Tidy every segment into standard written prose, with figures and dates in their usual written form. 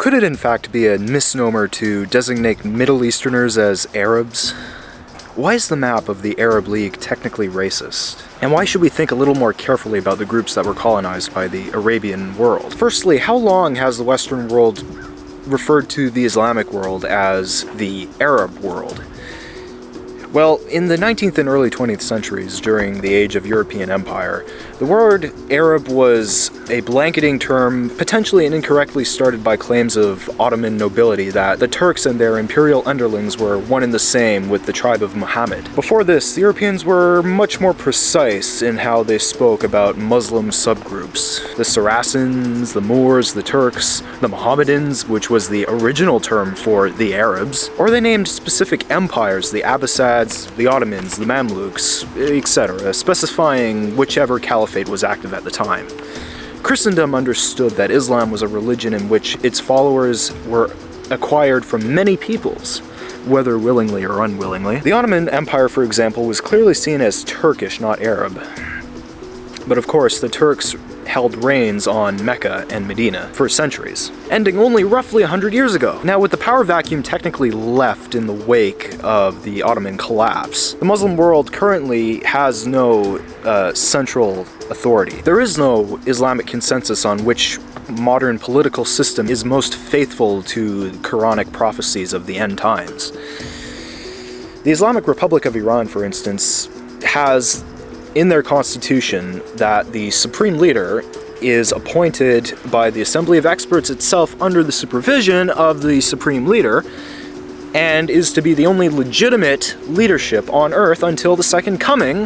Could it in fact be a misnomer to designate Middle Easterners as Arabs? Why is the map of the Arab League technically racist? And why should we think a little more carefully about the groups that were colonized by the Arabian world? Firstly, how long has the Western world referred to the Islamic world as the Arab world? Well, in the 19th and early 20th centuries, during the age of European empire, the word Arab was a blanketing term, potentially and incorrectly started by claims of Ottoman nobility that the Turks and their imperial underlings were one and the same with the tribe of Muhammad. Before this, the Europeans were much more precise in how they spoke about Muslim subgroups. The Saracens, the Moors, the Turks, the Mohammedans, which was the original term for the Arabs, or they named specific empires, the Abbasids, the Ottomans, the Mamluks, etc., specifying whichever caliphate was active at the time. Christendom understood that Islam was a religion in which its followers were acquired from many peoples, whether willingly or unwillingly. The Ottoman Empire, for example, was clearly seen as Turkish, not Arab. But of course, the Turks held reigns on Mecca and Medina for centuries, ending only roughly 100 years ago. Now, with the power vacuum technically left in the wake of the Ottoman collapse, the Muslim world currently has no central authority. There is no Islamic consensus on which modern political system is most faithful to Quranic prophecies of the end times. The Islamic Republic of Iran, for instance, has in their constitution that the supreme leader is appointed by the Assembly of Experts itself under the supervision of the supreme leader and is to be the only legitimate leadership on earth until the second coming,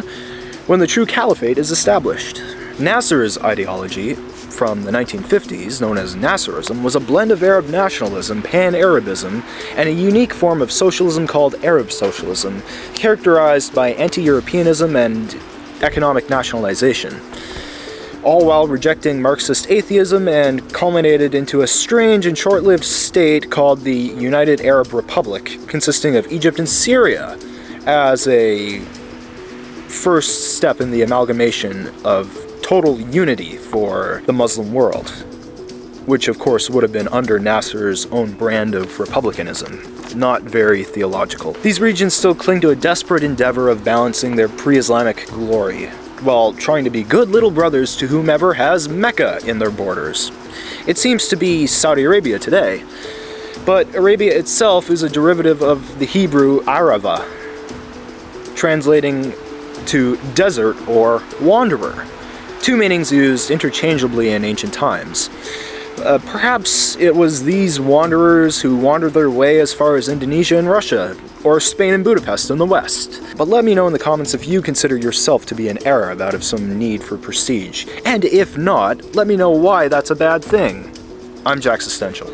when the true caliphate is established. Nasser's ideology from the 1950s, known as Nasserism, was a blend of Arab nationalism, pan-Arabism, and a unique form of socialism called Arab socialism, characterized by anti-Europeanism and economic nationalization, all while rejecting Marxist atheism, and culminated into a strange and short-lived state called the United Arab Republic, consisting of Egypt and Syria, as a first step in the amalgamation of total unity for the Muslim world, which of course would have been under Nasser's own brand of republicanism. Not very theological. These regions still cling to a desperate endeavor of balancing their pre-Islamic glory, while trying to be good little brothers to whomever has Mecca in their borders. It seems to be Saudi Arabia today, but Arabia itself is a derivative of the Hebrew Arava, translating to desert or wanderer, two meanings used interchangeably in ancient times. Perhaps it was these wanderers who wandered their way as far as Indonesia and Russia, or Spain and Budapest in the West. But let me know in the comments if you consider yourself to be an Arab out of some need for prestige. And if not, let me know why that's a bad thing. I'm Jacksistential.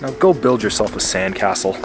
Now go build yourself a sandcastle.